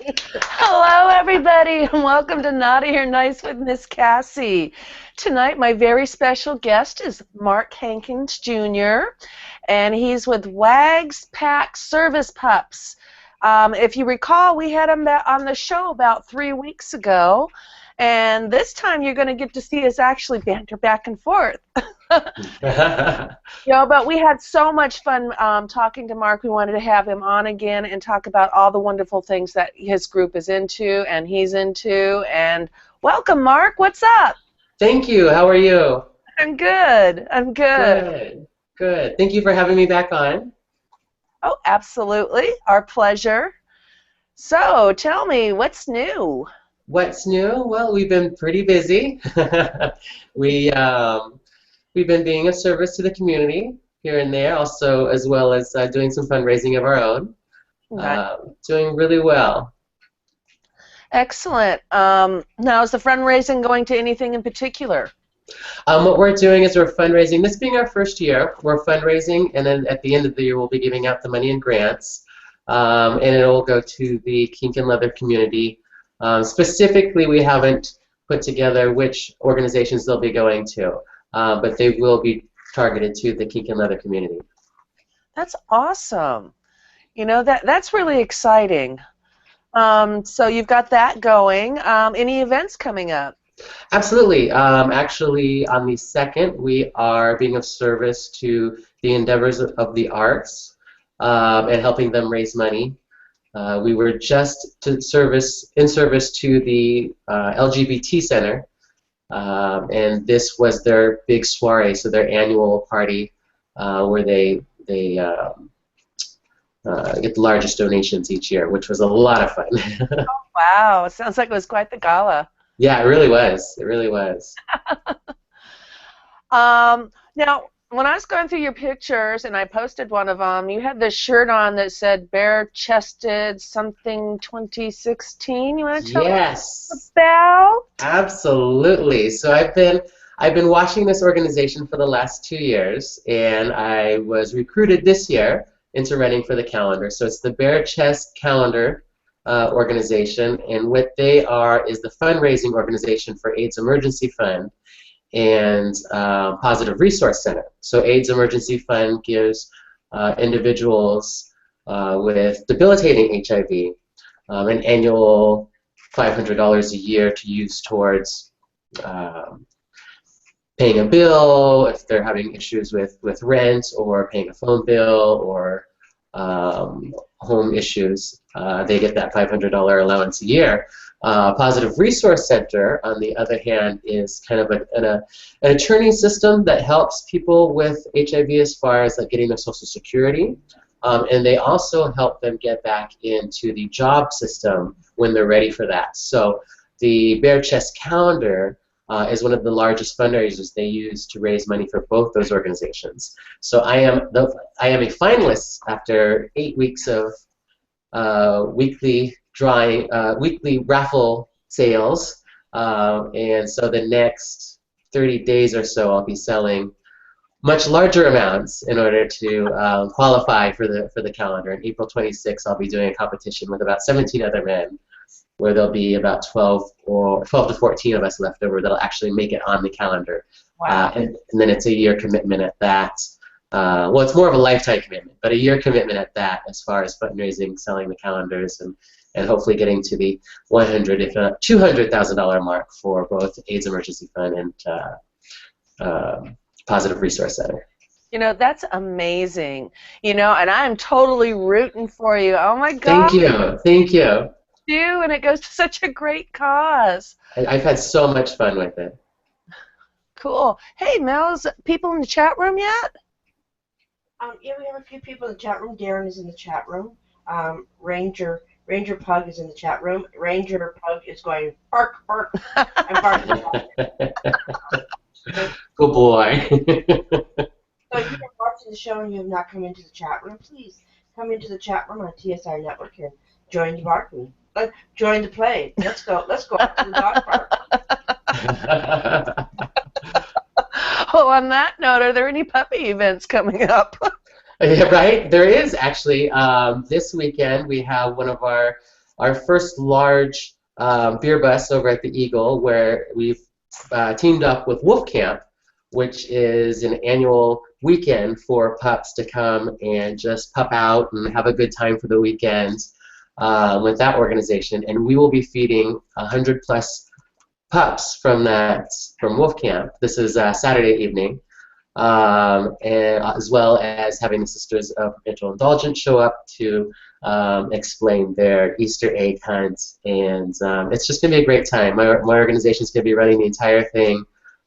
Hello, everybody, and welcome to Naughty or Nice with Miss Cassie. Tonight, my very special guest is Mark Hankins Jr., and he's with WAGZ Pack Service Pups. If you recall, we had him on the show about 3 weeks ago, and this time you're going to get to see us actually banter back and forth. But we had so much fun talking to Mark. We wanted to have him on again and talk about all the wonderful things that his group is into and he's into. And welcome, Mark. What's up? Thank you. How are you? I'm good. I'm good. Good. Good. Thank you for having me back on. Oh, absolutely. Our pleasure. So, tell me, what's new? What's new? Well, we've been pretty busy. We've been being of service to the community here and there, also as well as doing some fundraising of our own. Okay. Doing really well. Excellent. Now, is the fundraising going to anything in particular? What we're doing is we're fundraising. This being our first year, we're fundraising, and then at the end of the year, we'll be giving out the money in grants, and it will go to the kink and leather community. Specifically, we haven't put together which organizations they'll be going to, but they will be targeted to the kink and leather community. That's awesome. You know, that's really exciting. So you've got that going. Any events coming up? Absolutely. Actually, on the 2nd, we are being of service to the endeavors of the arts and helping them raise money. We were just in service to the LGBT Center, and this was their big soiree, so their annual party where they get the largest donations each year, which was a lot of fun. Oh, wow. It sounds like it was quite the gala. Yeah, it really was. It really was. Now, when I was going through your pictures, and I posted one of them, you had this shirt on that said bare-chested something 2016. You want to tell us about? Absolutely. So I've been watching this organization for the last 2 years, and I was recruited this year into running for the calendar. So it's the Bare Chest Calendar organization, and what they are is the fundraising organization for AIDS Emergency Fund and Positive Resource Center. So AIDS Emergency Fund gives individuals with debilitating HIV an annual $500 a year to use towards paying a bill if they're having issues with rent or paying a phone bill or home issues. They get that $500 allowance a year. Positive Resource Center, on the other hand, is kind of an attorney system that helps people with HIV as far as like getting their Social Security, and they also help them get back into the job system when they're ready for that. So the Bare Chest Calendar is one of the largest fundraisers they use to raise money for both those organizations. So I am a finalist after 8 weeks of weekly raffle sales, and so the next 30 days or so I'll be selling much larger amounts in order to qualify for the calendar. On April 26th, I'll be doing a competition with about 17 other men, where there'll be about 12 to 14 of us left over that'll actually make it on the calendar. Wow. And then it's a year commitment at that. Well, it's more of a lifetime commitment, but a year commitment at that as far as fundraising, selling the calendars, and hopefully getting to the $100,000, if not $200,000 mark for both AIDS Emergency Fund and Positive Resource Center. You know, that's amazing. You know, and I'm totally rooting for you. Oh, my God. Thank you. Thank you. And it goes to such a great cause. I've had so much fun with it. Cool. Hey, Mel's people in the chat room yet? Yeah, we have a few people in the chat room. Darren is in the chat room. Ranger Pug is in the chat room. Ranger Pug is going bark, bark. I'm barking. Good boy. So if you're watching the show and you have not come into the chat room, please come into the chat room on TSR Network and join the barking. Join the play. Let's go out to the dog park. Well, on that note, are there any puppy events coming up? Yeah, right. There is actually this weekend. We have one of our our first large beer bus over at the Eagle, where we've teamed up with Wolf Camp, which is an annual weekend for pups to come and just pup out and have a good time for the weekend with that organization. And we will be feeding 100 plus pups from Wolf Camp. This is Saturday evening. And as well as having the Sisters of Perpetual Indulgence show up to explain their Easter egg hunt, and it's just going to be a great time. My organization is going to be running the entire thing.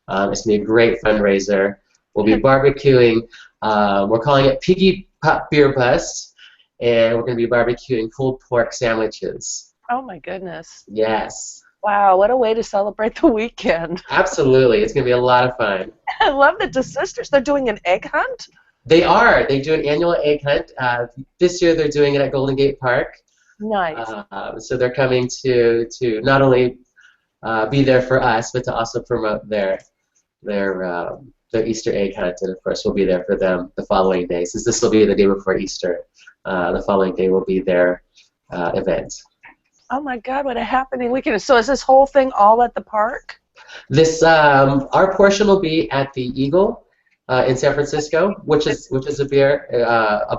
It's going to be a great fundraiser. We'll be barbecuing. We're calling it Piggy Pup Beer Bus, and we're going to be barbecuing pulled pork sandwiches. Oh my goodness. Yes. Wow, what a way to celebrate the weekend. Absolutely. It's going to be a lot of fun. I love that the sisters, they're doing an egg hunt? They are. They do an annual egg hunt. This year they're doing it at Golden Gate Park. Nice. So they're coming to not only be there for us, but to also promote their Easter egg hunt. And of course, we'll be there for them the following day, since this will be the day before Easter. The following day will be their event. Oh my God, what a happening weekend. So is this whole thing all at the park? This our portion will be at the Eagle in San Francisco, which is a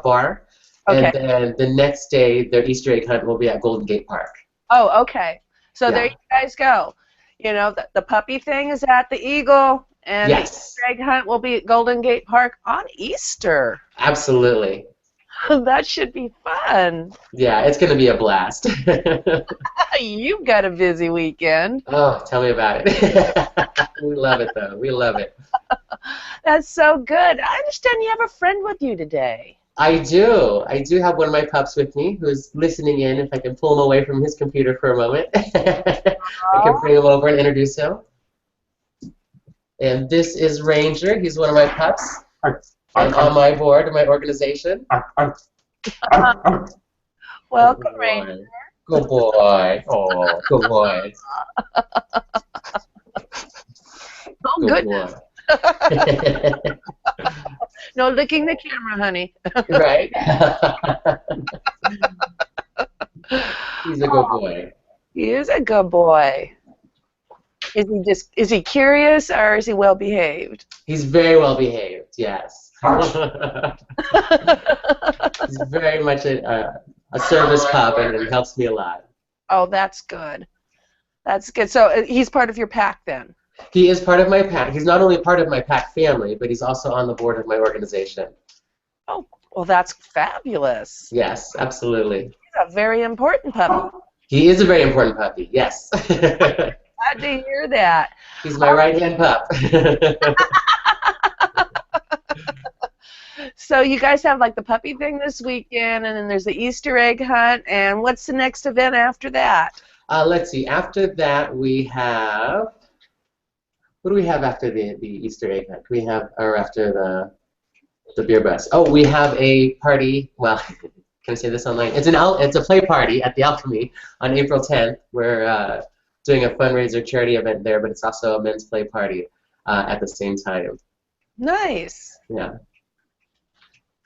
bar. Okay. And then the next day, their Easter egg hunt will be at Golden Gate Park. Oh, okay. So Yeah. there you guys go. You know, the puppy thing is at the Eagle, and Yes. the Easter egg hunt will be at Golden Gate Park on Easter. Absolutely. That should be fun. Yeah, it's going to be a blast. You've got a busy weekend. Oh, tell me about it. We love it, though. We love it. That's so good. I understand you have a friend with you today. I do. I do have one of my pups with me who's listening in. If I can pull him away from his computer for a moment, I can bring him over and introduce him. And this is Ranger. He's one of my pups. And on my board, my organization. Welcome, Ranger. Good boy. Oh, good boy. Oh, Good goodness. boy. No licking the camera, honey. Right? He's a good boy. He is a good boy. Is he curious, or is he well behaved? He's very well behaved, yes. He's very much a service pup, and it helps me a lot. Oh, that's good. That's good. So he's part of your pack then? He is part of my pack. He's not only part of my pack family, but he's also on the board of my organization. Oh, well, that's fabulous. Yes, absolutely. He's a very important puppy. He is a very important puppy, yes. Glad to hear that. He's my right-hand pup. So you guys have like the puppy thing this weekend, and then there's the Easter egg hunt, and what's the next event after that? Let's see. After that, we have... What do we have after the Easter egg hunt? We have, or after the beer bus? Oh, we have a party. Well, can I say this online? It's a play party at the Alchemy on April 10th. We're doing a fundraiser charity event there, but it's also a men's play party at the same time. Nice. Yeah.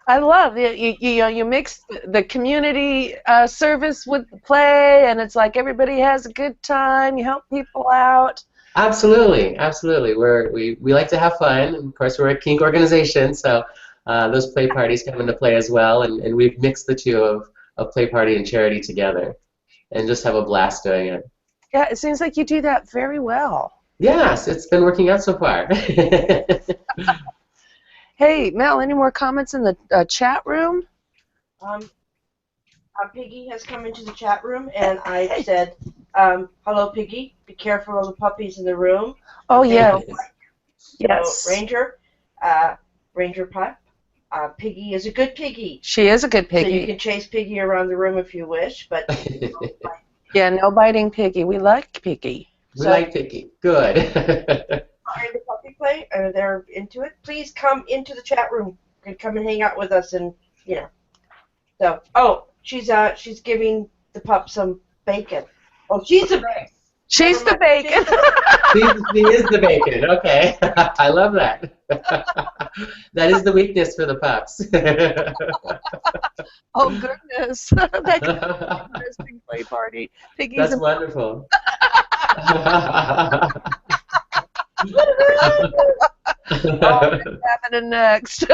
I love it. You mix the community service with the play, and it's like everybody has a good time. You help people out. Absolutely, absolutely. We like to have fun, and of course we're a kink organization, so those play parties come into play as well, and we've mixed the two of play party and charity together, and just have a blast doing it. Yeah, it seems like you do that very well. Yes, it's been working out so far. Hey, Mel, any more comments in the chat room? Piggy has come into the chat room, and I said, hello, Piggy. Be careful of the puppies in the room. Oh, yeah. So, Yes. Ranger Pup, Piggy is a good piggy. She is a good So you piggy. can chase Piggy around the room if you wish, but Yeah, no biting piggy. We like piggy. We like Piggy. Good. behind the puppy play, or they're into it, please come into the chat room and come and hang out with us, and So, she's giving the pup some bacon. Oh, she's the bacon. She's the bacon. He is the bacon. Okay. I love that. That is the weakness for the pups. Oh, goodness. That interesting play party. Piggies That's and wonderful. oh, what's happening next?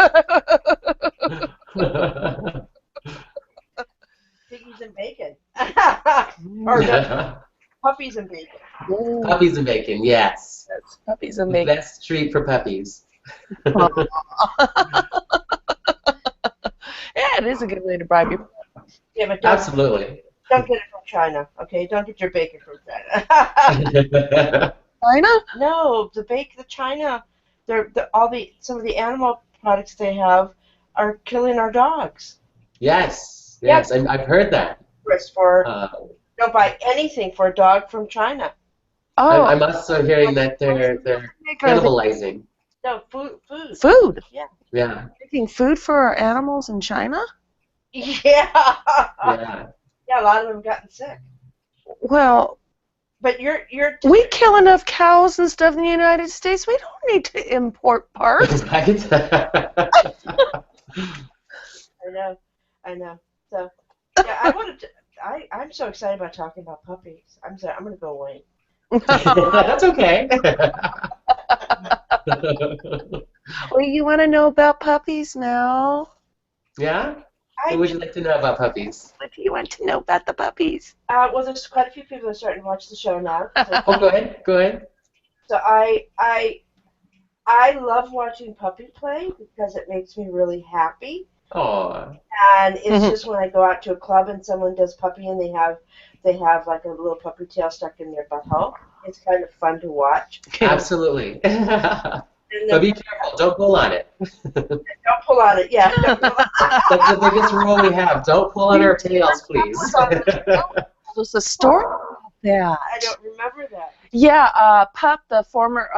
Piggies and bacon. Or no, puppies and bacon. Puppies and bacon, yes. That's puppies and The bacon. best treat for puppies. Yeah, it is a good way to bribe your. Yeah, but Absolutely. don't get it from China, okay? Don't get your bacon from China. China? No, the China, some of the animal products they have are killing our dogs. Yes, Yes. I've heard that. Don't buy anything for a dog from China. Oh, I'm also hearing that they're cannibalizing. No, food. food. Yeah. Making food for our animals in China? Yeah. Yeah. Yeah, a lot of them have gotten sick. Well, But you're we kill enough cows and stuff in the United States. We don't need to import parts. Right? I know. So, yeah, I'm so excited about talking about puppies. I'm going to go away. That's okay. Well, you want to know about puppies now? Yeah? What would you like to know about puppies? What do you want to know about the puppies? Well, there's quite a few people that are starting to watch the show now. Oh, go ahead. So I love watching puppy play because it makes me really happy. Oh. And it's just when I go out to a club and someone does puppy and they have like a little puppy tail stuck in their butthole. It's kind of fun to watch. Absolutely. But be careful. Don't pull on it. Don't pull on it. Yeah. Don't pull on it. That's the biggest rule we have. Don't pull on our tails, please. There's a story about that. I don't remember that. Yeah, Pup, the former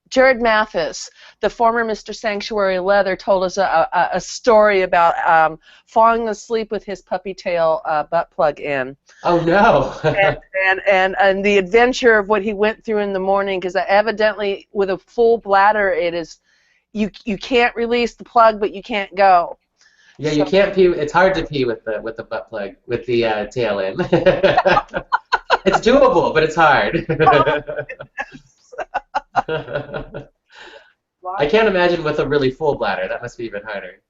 Jared Mathis, the former Mr. Sanctuary Leather, told us a story about falling asleep with his puppy tail butt plug in. Oh no! and the adventure of what he went through in the morning, because evidently with a full bladder, it is you can't release the plug, but you can't go. Yeah, so, you can't pee. It's hard to pee with the butt plug with the tail in. It's doable, but it's hard. I can't imagine with a really full bladder. That must be even harder.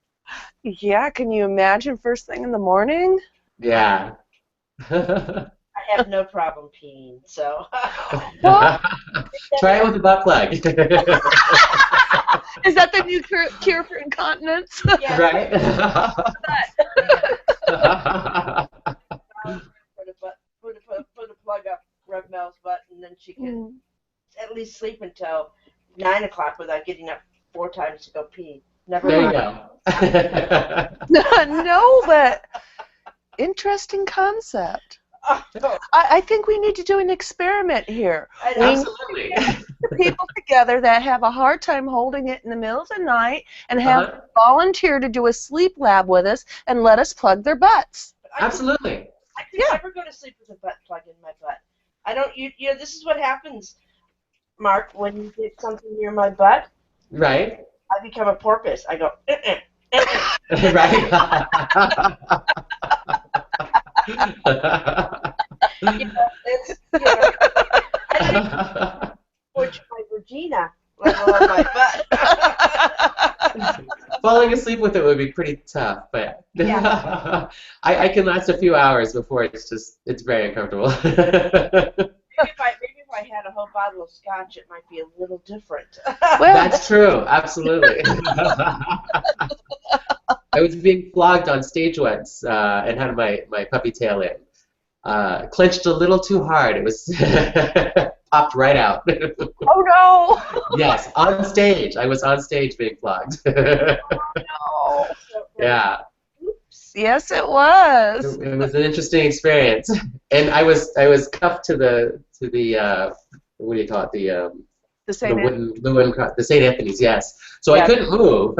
Yeah, can you imagine first thing in the morning? Yeah. I have no problem peeing, so. Try it with a butt plug. Is that the new cure for incontinence? Yeah. Right? Put a plug up, rub Mel's butt, and then she can at least sleep until 9 o'clock without getting up 4 times to go pee. Never there mind. You go. No, but interesting concept. Oh. I think we need to do an experiment here. Absolutely. We need people together that have a hard time holding it in the middle of the night and have them volunteer to do a sleep lab with us and let us plug their butts. Absolutely. I could never go to sleep with a butt plug in my butt. I don't. You know, this is what happens, Mark, when you get something near my butt. Right. I become a porpoise. I go. Right. I don't push my Regina, let alone my butt. Falling asleep with it would be pretty tough, but yeah. I can last a few hours before it's very uncomfortable. Maybe if I had a whole bottle of scotch, it might be a little different. Well, that's true, absolutely. I was being flogged on stage once and had my puppy tail in. Clenched a little too hard. It was popped right out. Oh no! Yes, on stage. I was on stage being flogged. Oh no! Yeah. Oops. Yes, it was. It was an interesting experience, and I was cuffed to the what do you call it, the St. Anthony's, yes. So yeah. I couldn't move.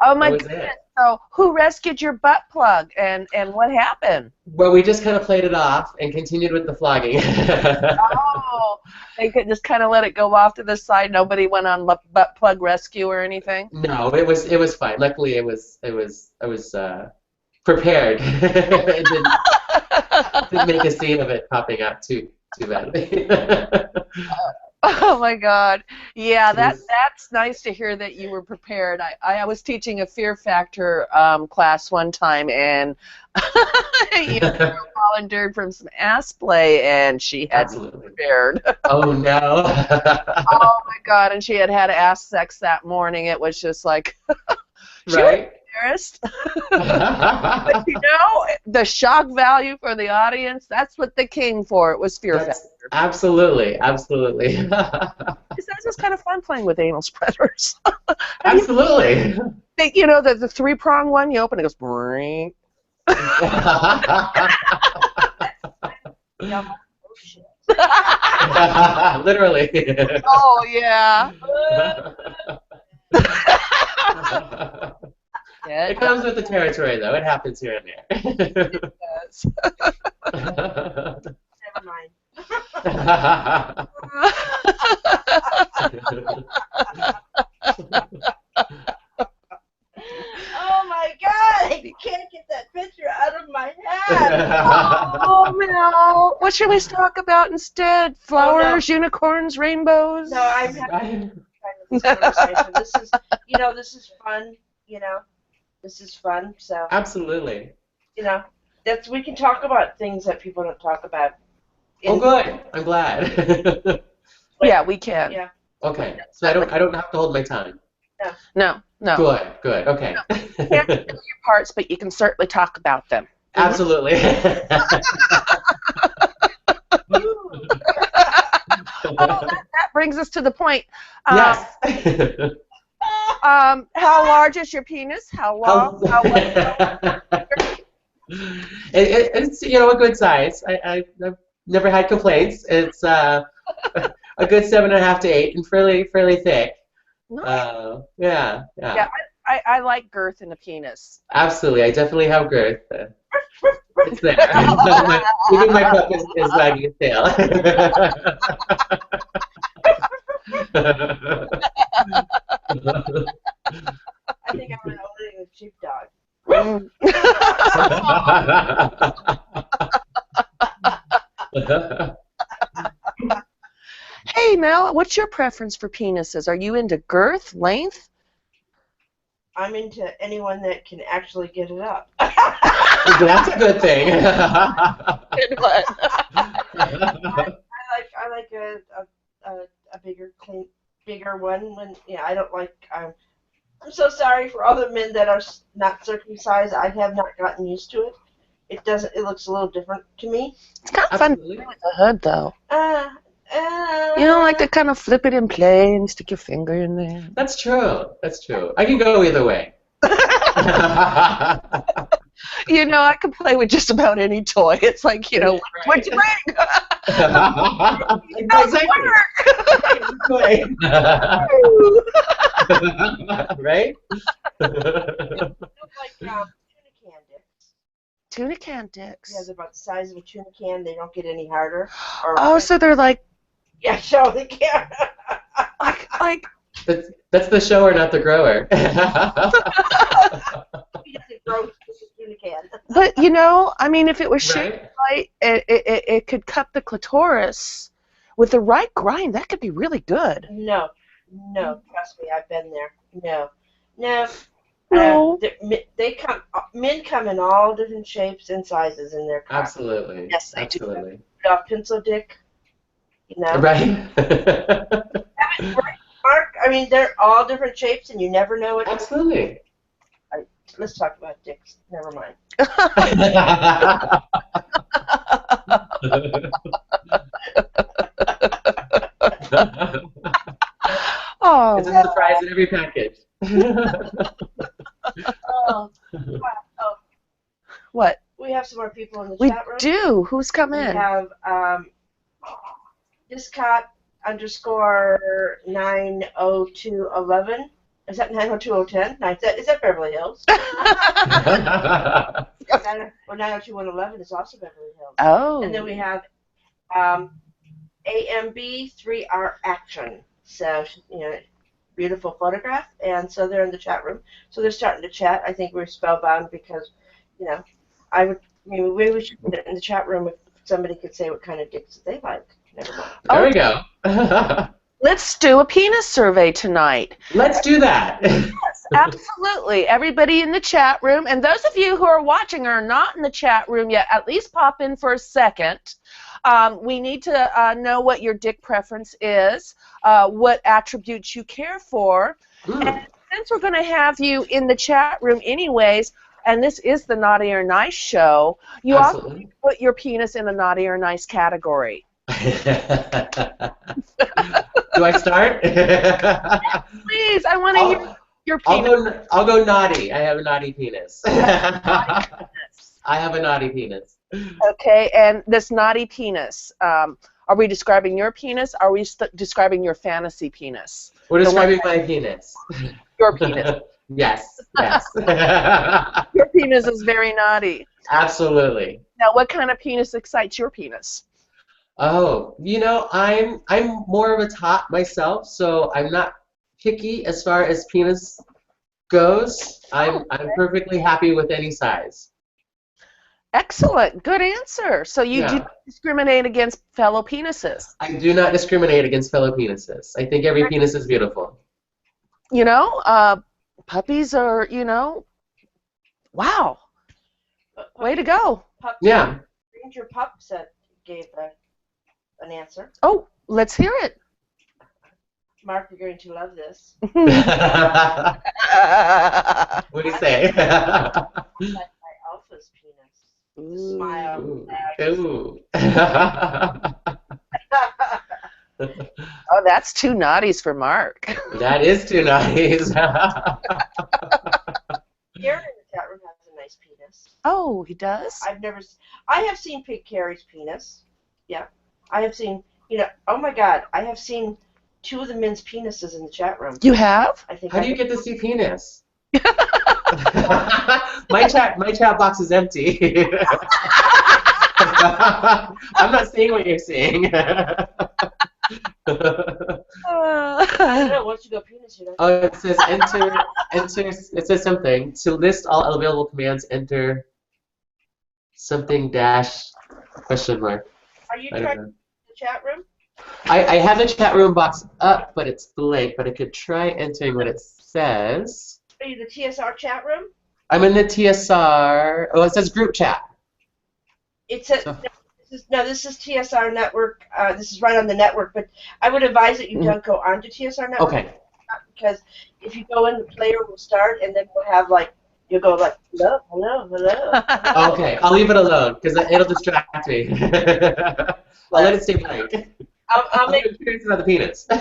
Oh my goodness! So who rescued your butt plug, and what happened? Well, we just kind of played it off and continued with the flogging. Oh, they could just kind of let it go off to the side. Nobody went on butt plug rescue or anything. No, it was fine. Luckily, I was prepared. It didn't make a scene of it popping out too badly. Oh my God. Yeah, that's nice to hear that you were prepared. I was teaching a Fear Factor class one time, and volunteered from some ass play, and she had Absolutely. prepared. Oh no. Oh my God, and she had had ass sex that morning. It was just like, she was Right? embarrassed. But you know, the shock value for the audience, that's what they came for. It was Fear Factor. Absolutely. That's just kind of fun playing with anal spreaders. Absolutely. You know, the three-prong one, you open, it goes, brrrring. Literally. Oh, yeah. It comes with the territory, though. It happens here and there. Never mind. Oh my God! I can't get that picture out of my head. Oh no! What should we talk about instead? Flowers, unicorns, rainbows? No, I'm having this conversation. This is, this is fun. This is fun. So Absolutely. we can talk about things that people don't talk about. Oh, good. I'm glad. Yeah, we can. Yeah. Okay, so I don't have to hold my tongue. No. Good. Okay. You can't do your parts, but you can certainly talk about them. Absolutely. Oh, that brings us to the point. Yes. How large is your penis? How long? It's a good size. I've never had complaints. It's a good 7.5 to 8 and fairly thick. Nice. Yeah. I like girth in a penis. Absolutely, I definitely have girth. It's there. Even my pup is wagging his tail. I think I'm going to own it with sheepdog. Hey, Mel, what's your preference for penises? Are you into girth, length? I'm into anyone that can actually get it up. That's a good thing. What? I like a bigger one. I don't like. I'm so sorry for all the men that are not circumcised. I have not gotten used to it. It doesn't. It looks a little different to me. It's kind of fun to play with the hood, though. You don't like to kind of flip it and play and stick your finger in there. That's true. I can go either way. I can play with just about any toy. It's like, what'd you bring? Exactly. Right? Tuna can dicks. Tuna can dicks. Yeah, they're about the size of a tuna can. They don't get any harder. So they're like... Yeah, show the can. like... That's the shower, not the grower. He doesn't grow just a tuna can. But, if it was shaped right, it could cut the clitoris. With the right grind, that could be really good. No, trust me, I've been there. No. Men come in all different shapes and sizes in their car. Absolutely. Yes, they Absolutely. do. Pencil dick, Right? Mark, they're all different shapes, and you never know what. Absolutely. Let's talk about dicks. Never mind. Oh, it's a surprise in every package. What? We have some more people in the chat room. We do. Who's come in? We have Discot_90211. Is that 90210? Is that Beverly Hills? Or 90211 is also Beverly Hills. Oh. And then we have AMB3R Action. So, beautiful photograph. And so they're in the chat room. So they're starting to chat. I think we're spellbound because, you know, I would. Maybe we should put it in the chat room if somebody could say what kind of dicks they like. Never mind. There we go. Let's do a penis survey tonight. Let's do that. Yes, absolutely. Everybody in the chat room, and those of you who are watching are not in the chat room yet, at least pop in for a second. We need to know what your dick preference is, what attributes you care for. And since we're going to have you in the chat room anyways, and this is the Naughty or Nice show, you also need to put your penis in the Naughty or Nice category. Do I start? Please, I want to hear your penis. I'll go naughty. I have a naughty penis. I have a naughty penis. Okay, and this naughty penis, are we describing your penis? Are we describing your fantasy penis? We're describing my penis. Your penis. Yes, yes. Your penis is very naughty. Absolutely. Now, what kind of penis excites your penis? Oh, you know, I'm more of a top myself, so I'm not picky as far as penis goes. I'm perfectly happy with any size. Excellent. Good answer. So you do not discriminate against fellow penises. I do not discriminate against fellow penises. I think every penis is beautiful. You know, puppies are, you know, wow. Way to go. Pups, yeah. Ranger Pups gave an answer. Oh, let's hear it. Mark, you're going to love this. What do you say? Like my alpha's penis. Smile. Ooh. Oh, that's two naughties for Mark. That is too nice. Karen in the chat room has a nice penis. Oh, he does? I have seen Pig Carrie's penis. Yeah. I have seen, you know, oh my God, I have seen two of the men's penises in the chat room. You have? How do you get to see penis? my chat box is empty. I'm not seeing what you're seeing. Once you go penis, you know. Oh, it says enter. It says something to list all available commands. Enter something dash question mark. Are you trying the chat room? I have the chat room box up, but it's blank. But I could try entering what it says. Are you the TSR chat room? I'm in the TSR. Oh, it says group chat. It says this is TSR Network. This is right on the network, but I would advise that you don't go onto TSR Network. Okay. Because if you go in, the player will start, and then we'll have you'll go hello, hello, hello. Okay, I'll leave it alone because it'll distract me. I'll let it stay blank. I'll make curious about the penis. John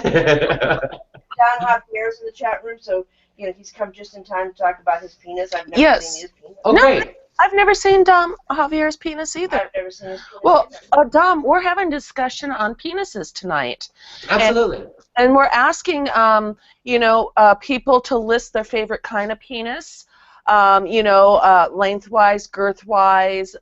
Javier's in the chat room, so you know he's come just in time to talk about his penis. I've never seen his penis. Oh, great. I've never seen Dom Javier's penis either. I've never seen his penis either. Dom, we're having a discussion on penises tonight. Absolutely. And we're asking, you know, people to list their favorite kind of penis, you know, lengthwise, girthwise,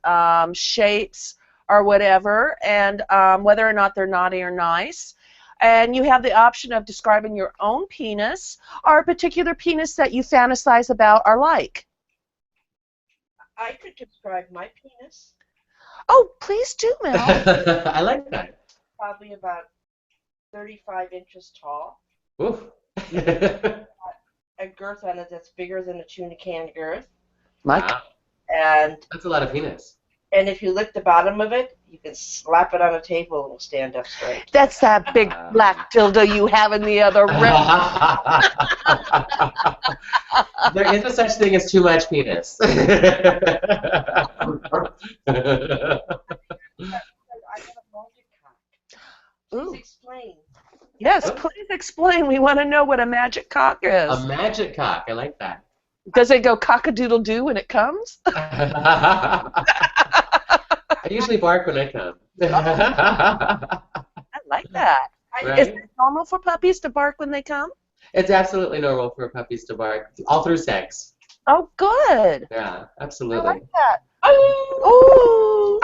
shapes, or whatever, and whether or not they're naughty or nice. And you have the option of describing your own penis or a particular penis that you fantasize about or like. I could describe my penis. Oh, please do, Mel. I like that. Probably about 35 inches tall. Oof. A girth on it that's bigger than a tuna can girth. Wow. And that's a lot of penis. And if you lick the bottom of it, you can slap it on a table and it'll stand up straight. That's that big black dildo you have in the other room. There is a such thing as too much penis. I have a magic cock. Please explain. Yes, please explain. We want to know what a magic cock is. A magic cock. I like that. Does it go cock-a-doodle-doo when it comes? I usually bark when I come. I like that. Right? Is it normal for puppies to bark when they come? It's absolutely normal for puppies to bark, all through sex. Oh, good. Yeah, absolutely. I like that. Oh!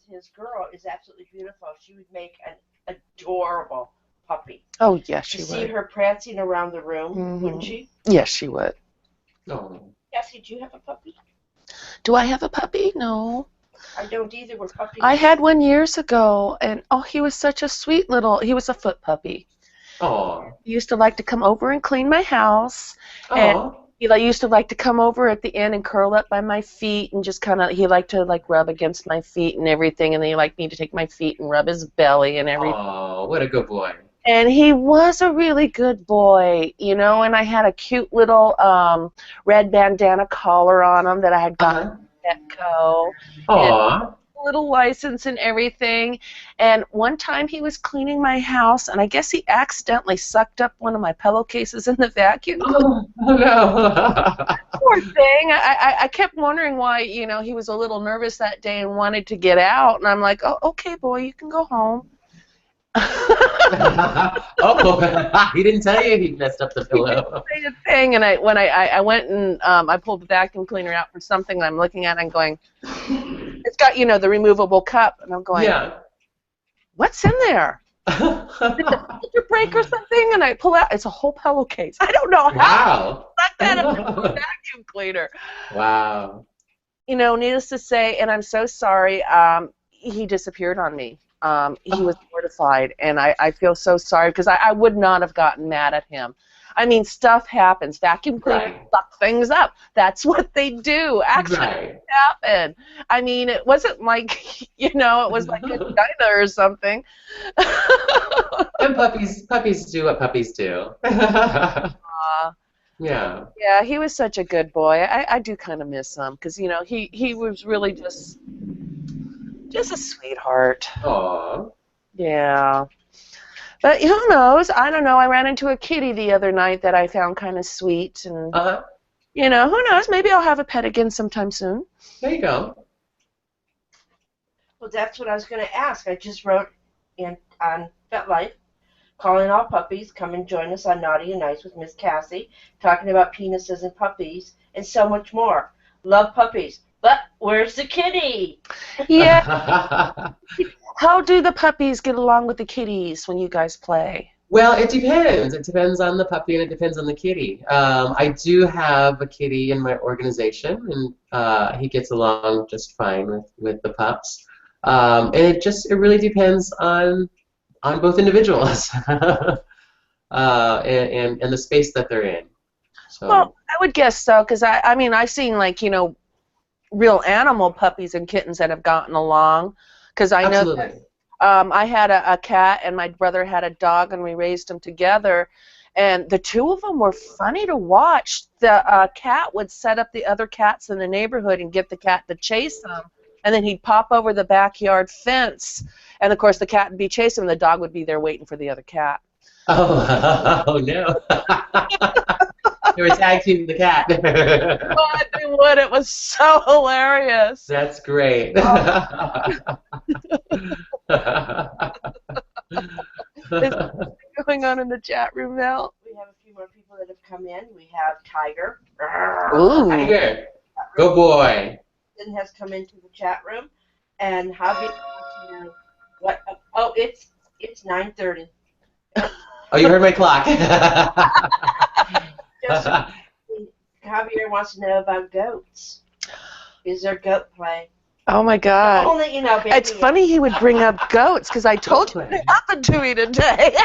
His girl is absolutely beautiful. She would make an adorable puppy. Oh, yes, to she see would. her prancing around the room, Mhm. wouldn't she? Yes, she would. Oh. Cassie, do you have a puppy? Do I have a puppy? No. I don't either. We're puppies. I had one years ago, and oh, he was such a sweet little. He was a foot puppy. Oh. He used to like to come over and clean my house, and Oh. he used to like to come over at the end and curl up by my feet and just kind of. He liked to like rub against my feet and everything, and then he liked me to take my feet and rub his belly and everything. Oh, what a good boy. And he was a really good boy, you know, and I had a cute little red bandana collar on him that I had gotten Uh-huh. at Petco. And Aw. a little license and everything. And one time he was cleaning my house, and I guess he accidentally sucked up one of my pillowcases in the vacuum cleaner. Oh no. Poor thing. I kept wondering why, you know, he was a little nervous that day and wanted to get out. And I'm like, oh, okay, boy, you can go home. Oh, he didn't tell you he messed up the pillow. Say a thing, and when I went and I pulled the vacuum cleaner out for something, and I'm looking at it and going, it's got, you know, the removable cup, and I'm going, Yeah. what's in there? Did the filter break or something? And I pull out, it's a whole pillowcase. I don't know how Wow. I stuck that in the vacuum cleaner. Wow. You know, needless to say, and I'm so sorry, he disappeared on me. He was mortified, and I feel so sorry because I would not have gotten mad at him. I mean, stuff happens. Vacuum cleaners suck things up. That's what they do. Accidents happen. I mean, it wasn't like, you know, it was like a China or something. And puppies do what puppies do. Yeah. Yeah, he was such a good boy. I do kind of miss him because, you know, he was really just a sweetheart. Aw. Yeah. But who knows? I don't know. I ran into a kitty the other night that I found kind of sweet. And, you know, who knows? Maybe I'll have a pet again sometime soon. There you go. Well, that's what I was going to ask. I just wrote in on FetLife, calling all puppies, come and join us on Naughty and Nice with Miss Cassie, talking about penises and puppies, and so much more. Love puppies. But where's the kitty? Yeah. How do the puppies get along with the kitties when you guys play? Well, it depends. It depends on the puppy and it depends on the kitty. I do have a kitty in my organization, and he gets along just fine with the pups. And it really depends on both individuals and the space that they're in. So. Well, I would guess so, because I mean, I've seen, like, you know, real animal puppies and kittens that have gotten along. Because I know that, I had a cat and my brother had a dog, and we raised them together. And the two of them were funny to watch. The cat would set up the other cats in the neighborhood and get the cat to chase them. And then he'd pop over the backyard fence. And, of course, the cat would be chasing him, and the dog would be there waiting for the other cat. Oh no. They were tag teaming the cat. But they would. It was so hilarious. That's great. Is something going on in the chat room now? We have a few more people that have come in. We have Tiger. Ooh. Tiger. Good boy. And has come into the chat room. And Javi, what? Oh, it's 9:30. Oh, you heard my clock. Javier wants to know about goats. Is there goat play? Oh my God! Only, you know, baby. It's funny he would bring up goats because I told you what happened to me today.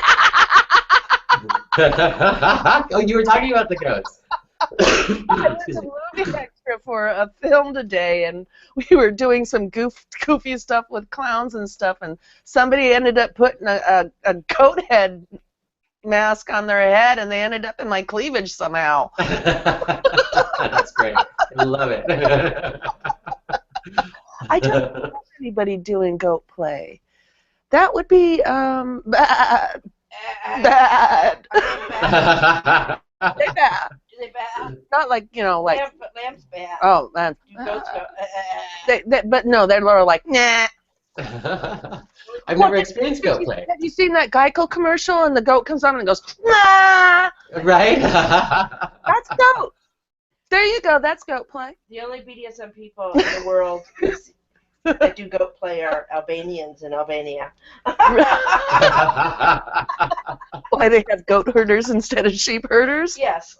Oh, you were talking about the goats. I was a movie extra for a film today, and we were doing some goofy stuff with clowns and stuff, and somebody ended up putting a goat head mask on their head, and they ended up in my cleavage somehow. That's great. I love it. I don't know anybody doing goat play. That would be bad. Bad. They bad. Do they bad? Not like, you know, like. Lamb's bad. Oh man. Do goats go? But no, they're more like nah. I've never experienced goat play. Have you seen that Geico commercial and the goat comes on and goes nah? Right? That's goat. There you go. That's goat play. The only BDSM people in the world that do goat play are Albanians in Albania. Why they have goat herders instead of sheep herders? Yes.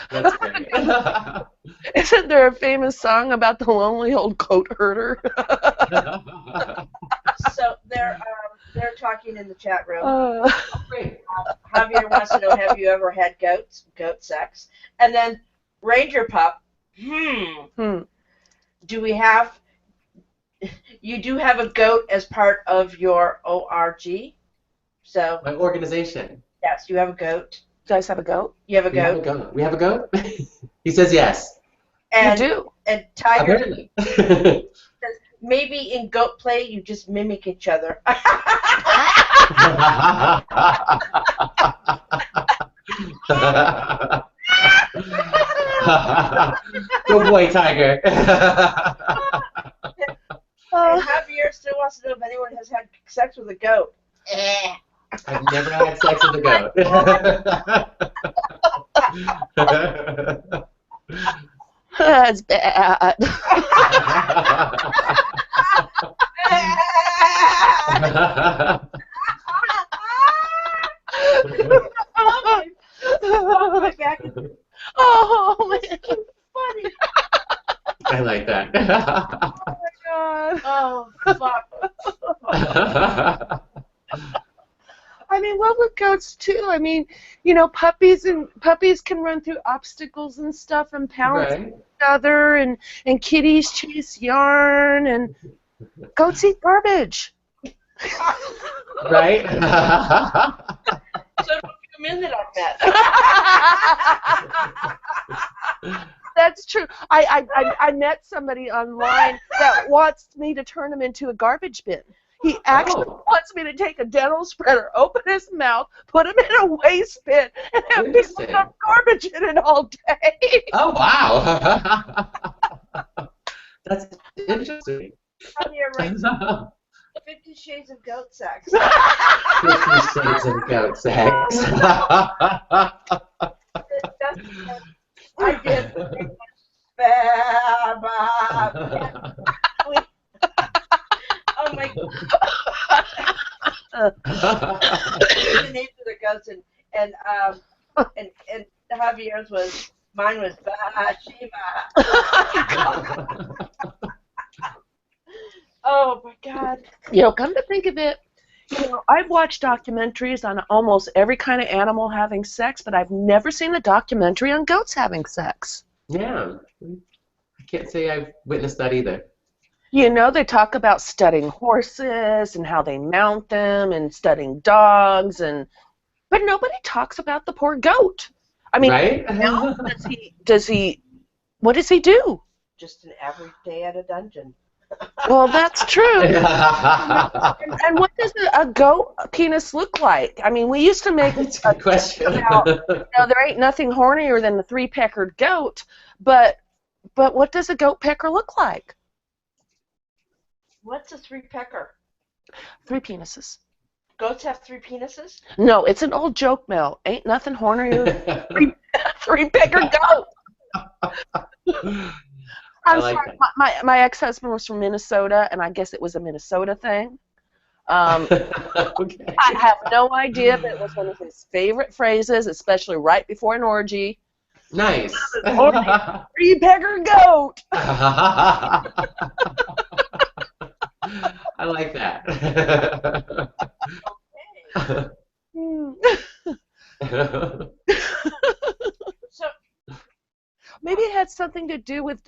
That's great. Isn't there a famous song about the lonely old goat herder? So they're talking in the chat room. Great. Javier wants to know, have you ever had goat sex? And then Ranger Pup, do we have, you do have a goat as part of your ORG? So My organization. yes, you have a goat. You guys have a goat? You have a We have a goat. goat. We have a goat? He says yes. And, You do. And Tiger Apparently. says, maybe in goat play you just mimic each other. Good boy, Tiger. And Javier still wants to know if anyone has had sex with a goat. I've never had sex with a goat. That's bad. My back is Oh, man. funny. I like that. Oh, my God. Oh, fuck. I mean, what with goats too? I mean, you know, puppies can run through obstacles and stuff and pounce Right. each other, and kitties chase yarn, and goats eat garbage. Right? So do a few men that I've met. That's true. I met somebody online that wants me to turn him into a garbage bin. He actually wants me to take a dental spreader, open his mouth, put him in a waste bin, and have people dump garbage in it all day. Oh, wow. That's interesting. Javier writes 50 Shades of Goat Sex. 50 Shades of Goat Sex. I did. Oh my God. The names of the goats and Javier's mine was Bathsheba. Oh my God. You know, come to think of it, you know, I've watched documentaries on almost every kind of animal having sex, but I've never seen a documentary on goats having sex. Yeah. I can't say I've witnessed that either. You know, they talk about studying horses and how they mount them and studying dogs, but nobody talks about the poor goat. I mean, right? now, what does he do? Just an average day at a dungeon. Well, that's true. And what does a goat penis look like? I mean, we used to make That's a good question. about, you know, there ain't nothing hornier than the three-peckered goat, but what does a goat pecker look like? What's a three-pecker? 3 penises. Goats have 3 penises? No, it's an old joke, Mel. Ain't nothing hornier than three-pecker goat. I'm like sorry, my ex-husband was from Minnesota, and I guess it was a Minnesota thing. Okay. I have no idea, but it was one of his favorite phrases, especially right before an orgy. Nice. Three-pecker goat. I like that. So Maybe it had something to do with,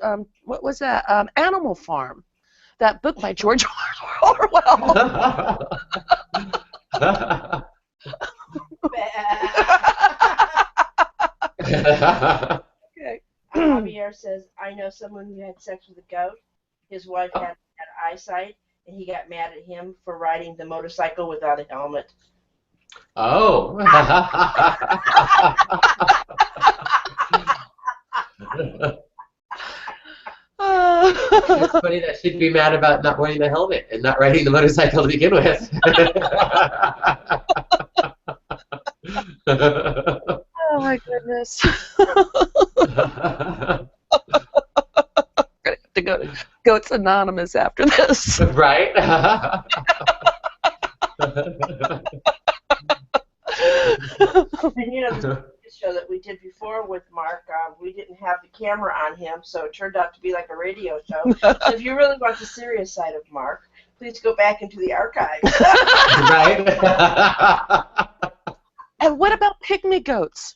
what was that, Animal Farm, that book by George Orwell. Okay. Javier says, I know someone who had sex with a goat. His wife had eyesight, and he got mad at him for riding the motorcycle without a helmet. Oh. It's funny that she'd be mad about not wearing the helmet and not riding the motorcycle to begin with. Oh my goodness. Goats Anonymous after this. Right? And you know, the show that we did before with Mark, we didn't have the camera on him, so it turned out to be like a radio show. So if you really want the serious side of Mark, please go back into the archives. Right? And what about pygmy goats?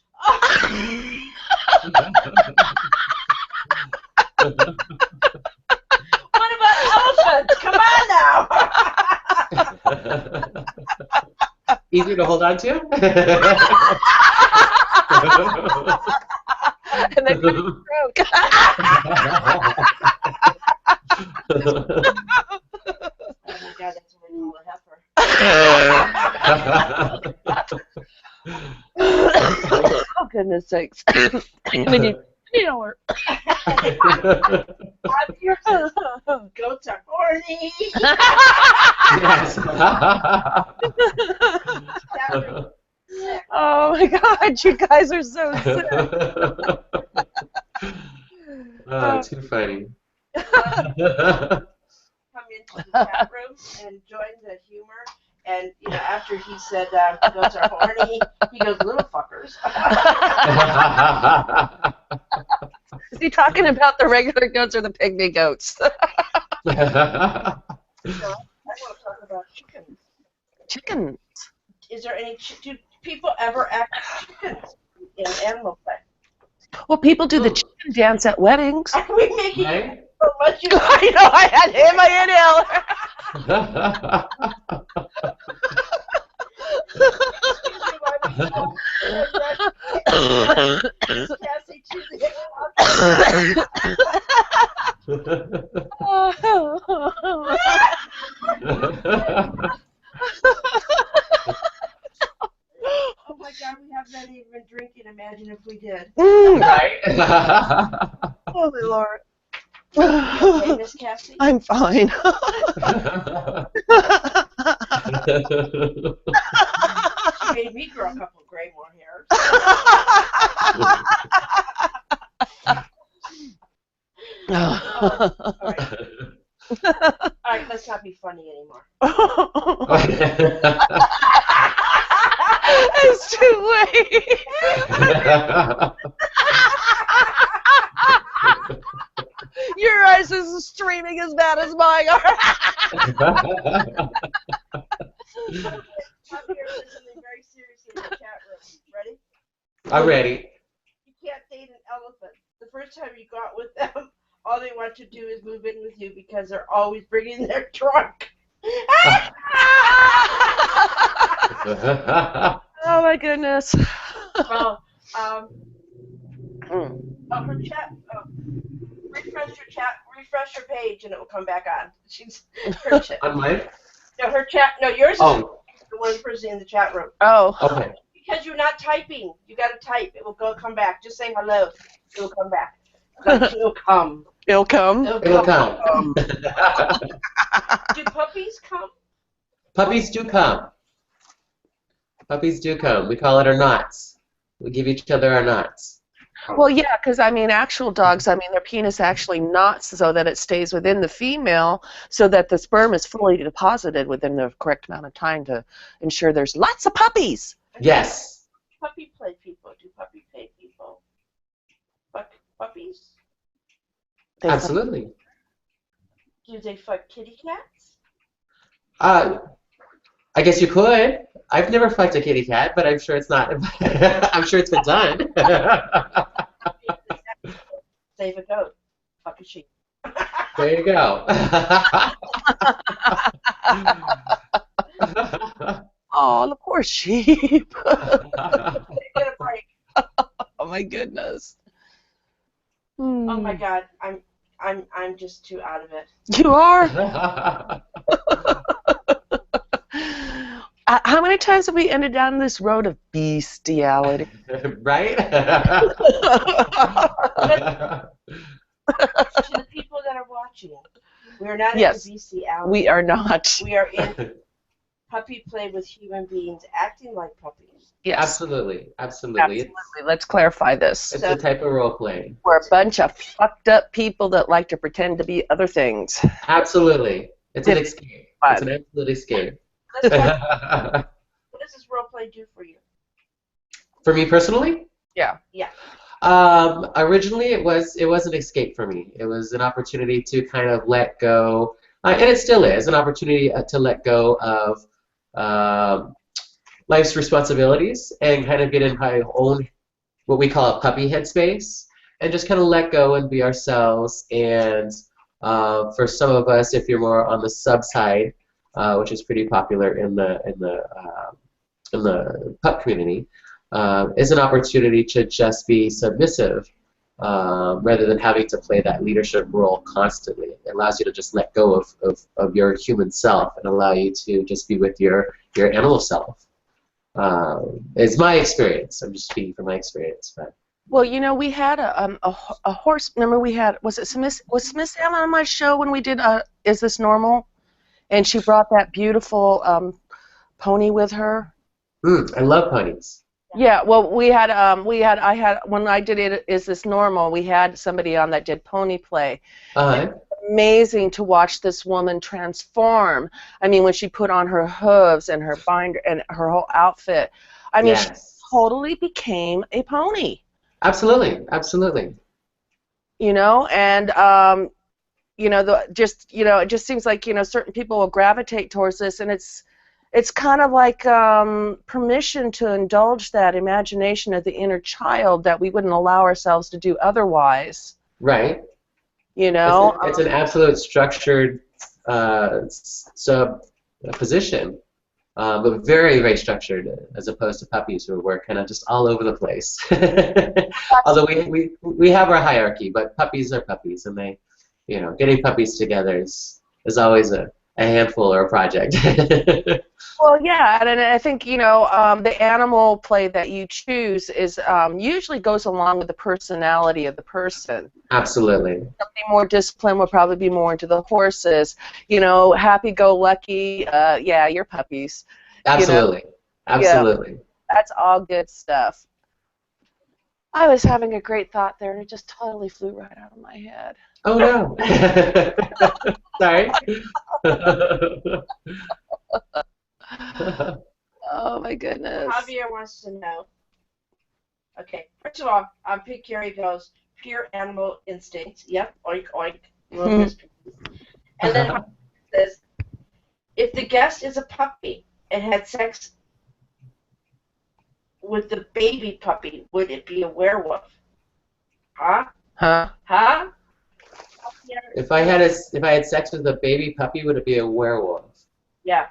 What about elephants? Come on now! Easier to hold on to? And they put a stroke. Oh my God, that's what we call a heifer. Oh, goodness sakes. Goats are horny. Yes. Oh my God, you guys are so sick. Oh, too funny. Come into the chat room and join the humor. And you know, after he said goats are horny, he goes, "Little fuckers." Is he talking about the regular goats or the pygmy goats? So, I want to talk about chickens. Chicken. Is there any? Do people ever act chickens in animal play? Well, people do the chicken dance at weddings. Are we making Right? so much? I know, I had him, I Cassie, oh my God, we haven't even been drinking. Imagine if we did. Right? Holy Lord. Okay, Miss Cassie? I'm fine. She made me grow a couple of gray more hairs. All right, let's not be funny anymore. It's too late. Your eyes is streaming as bad as mine are. I'm here for something very serious in the chat room. Ready? I'm ready. You can't date an elephant. The first time you go out with them, all they want to do is move in with you because they're always bringing their trunk. Oh my goodness. Well, her chat. Refresh your chat. Refresh your page, and it will come back on. She's her chat. On mine? No, her chat. No, yours is Oh. the one person in the chat room. Oh. Okay. Because you're not typing. You got to type. It will come back. Just say hello. It will come back. It'll come. It'll come. It'll come. Do puppies come? Puppies do come. Puppies do come. We call it our knots. We give each other our knots. Well, yeah, because I mean, actual dogs, I mean, their penis actually knots so that it stays within the female, so that the sperm is fully deposited within the correct amount of time to ensure there's lots of puppies. Yes. Puppy play people. Do puppy play people? Fuck puppies? They Absolutely. Do they fuck kitty cats? I guess you could. I've never fucked a kitty cat, but I'm sure it's not. I'm sure it's been done. Save a goat. Fuck a sheep. There you go. Oh, the poor sheep. Get a break. Oh my goodness. Oh my God, I'm just too out of it. You are? How many times have we ended down this road of bestiality? Right? To the people that are watching, we are not Yes, in bestiality. we are not. We are in puppy play with human beings acting like puppies. Yes. Absolutely. Absolutely. Absolutely. Let's clarify this. It's a type of role playing. We're a bunch of fucked up people that like to pretend to be other things. Absolutely. It's an escape. It's an absolute escape. What does this role play do for you? For me personally? Yeah. Yeah. Originally, it was an escape for me. It was an opportunity to kind of let go, and it still is an opportunity to let go of life's responsibilities and kind of get in my own, what we call a puppy headspace, and just kind of let go and be ourselves. And for some of us, if you're more on the sub side, which is pretty popular in the pup community, is an opportunity to just be submissive rather than having to play that leadership role constantly. It allows you to just let go of your human self and allow you to just be with your animal self. It's my experience. I'm just speaking from my experience. But. Well, you know, we had a horse. Remember, we had, was Miss Allen on my show when we did Is This Normal? And she brought that beautiful pony with her. I love ponies. Yeah, well, I had when I did it, Is This Normal? We had somebody on that did pony play. Amazing to watch this woman transform. I mean, when she put on her hooves and her binder and her whole outfit, I mean, she totally became a pony. Absolutely, absolutely. You know, and you know, it just seems like, you know, certain people will gravitate towards this, and it's kind of like permission to indulge that imagination of the inner child that we wouldn't allow ourselves to do otherwise. Right. You know? It's an absolute structured sub position, but very, very structured, as opposed to puppies who are kind of just all over the place. Although we have our hierarchy, but puppies are puppies, and they, you know, getting puppies together is always a handful or a project. Well, yeah, and I think, you know, the animal play that you choose is usually goes along with the personality of the person. Absolutely. Something more disciplined would probably be more into the horses. You know, happy-go-lucky, yeah, you're puppies. Absolutely. You know? Absolutely. Yeah, that's all good stuff. I was having a great thought there, and it just totally flew right out of my head. Oh, no. Sorry. Oh, my goodness. Javier wants to know. Okay, first of all, Pig Carey goes, pure animal instincts. Yep, oink, oink. And then Javier says, if the guest is a puppy and had sex with the baby puppy, would it be a werewolf? Huh? Huh? Huh? If I had sex with a baby puppy, would it be a werewolf? Yeah.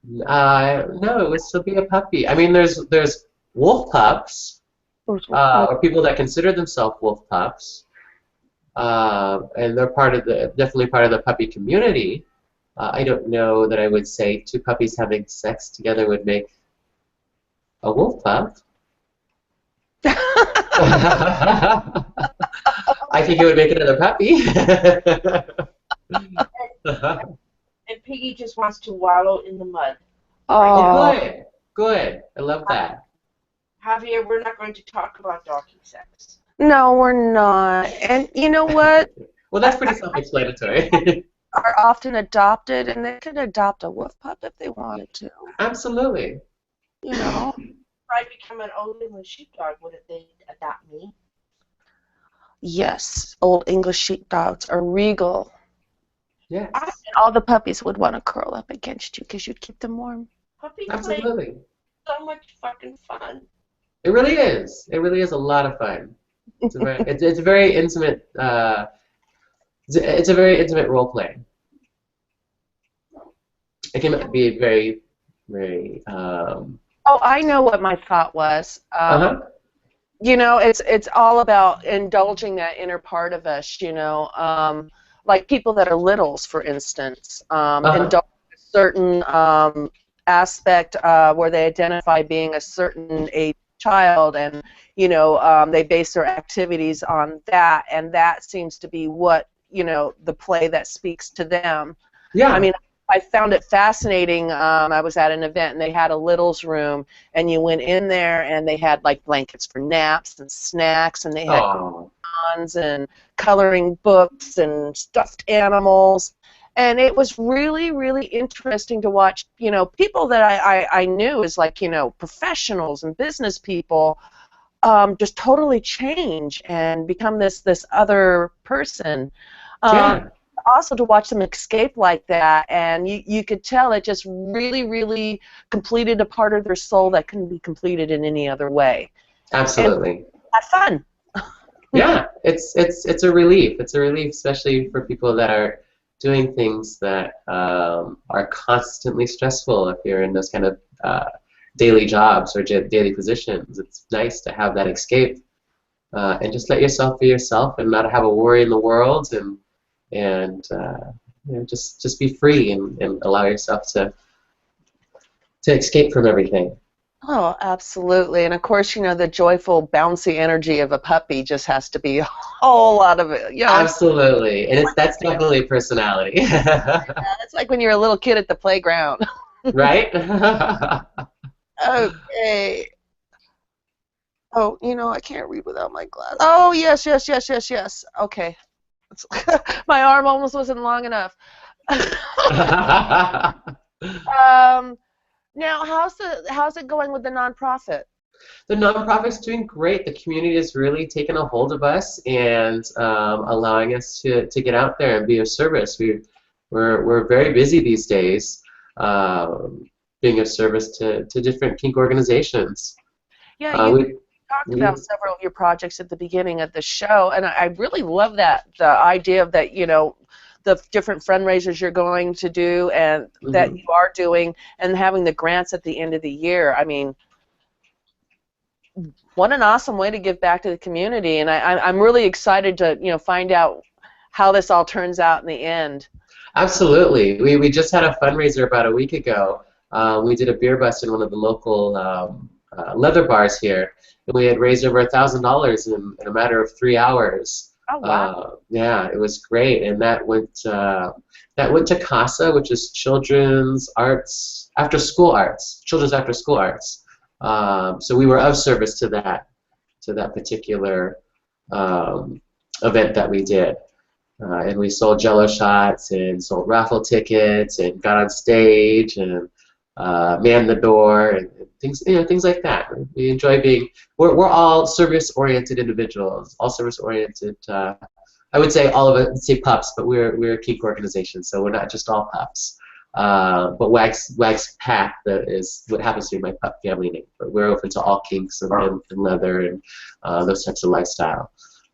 No, it would still be a puppy. I mean, there's wolf pups, or people that consider themselves wolf pups, and they're definitely part of the puppy community. I don't know that I would say two puppies having sex together would make a wolf pup. I think it would make another puppy. And Piggy just wants to wallow in the mud. Oh, good. Good. I love that. Javier, we're not going to talk about doggy sex. no, we're not. And you know what? Well, that's pretty self-explanatory. Are often adopted, and they could adopt a wolf pup if they wanted to. Absolutely. You know? If I become an old English sheepdog, would they adopt me? Yes, old English sheepdogs are regal. Yes. And all the puppies would want to curl up against you because you'd keep them warm. Puppy Absolutely. play is so much fucking fun. It really is. It really is a lot of fun. It's a very intimate. It's a very intimate role play. It can be very, very. Oh, I know what my thought was. You know, it's all about indulging that inner part of us. You know, like people that are littles, for instance, indulge a certain aspect where they identify being a certain age child, and you know, they base their activities on that, and that seems to be what, you know, the play that speaks to them. Yeah. I mean, I found it fascinating. I was at an event and they had a littles room, and you went in there and they had like blankets for naps and snacks, and they had Oh, crayons and coloring books and stuffed animals. And it was really, really interesting to watch, people that I knew as like, professionals and business people just totally change and become this other person. yeah. Also to watch them escape like that, and you could tell it just really, really completed a part of their soul that couldn't be completed in any other way. And Absolutely. had fun. Yeah, it's a relief. It's a relief, especially for people that are doing things that are constantly stressful. If you're in those kind of daily jobs or daily positions, it's nice to have that escape and just let yourself be yourself and not have a worry in the world, and just be free and allow yourself to escape from everything. Oh, absolutely. And of course, the joyful, bouncy energy of a puppy just has to be a whole lot of it. Absolutely, and that's definitely personality. It's like when you're a little kid at the playground. Right? Okay. Oh, I can't read without my glasses. Oh, yes, yes, yes, yes, yes. Okay. My arm almost wasn't long enough. Now, how's it going with the nonprofit? The nonprofit's doing great. The community has really taken a hold of us and allowing us to get out there and be of service. We're very busy these days, being of service to different kink organizations. Yeah, you talked about several of your projects at the beginning of the show, and I really love the idea of that, the different fundraisers you're going to do and that you are doing, and having the grants at the end of the year. I mean, what an awesome way to give back to the community, and I'm really excited to find out how this all turns out in the end. Absolutely. We just had a fundraiser about a week ago. We did a beer bust in one of the local leather bars here, and we had raised over $1,000 in a matter of 3 hours. Oh, wow. Yeah, it was great, and that went to CASA, which is Children's After School Arts. So we were of service to that particular event that we did, and we sold Jello shots and sold raffle tickets and got on stage and manned the door and things like that. We enjoy being. We're all service-oriented individuals, all service-oriented. I would say all of us say pups, but we're a kink organization, so we're not just all pups. But WAGZ Pack is what happens to be my pup family name. But we're open to all kinks and leather and those types of lifestyle.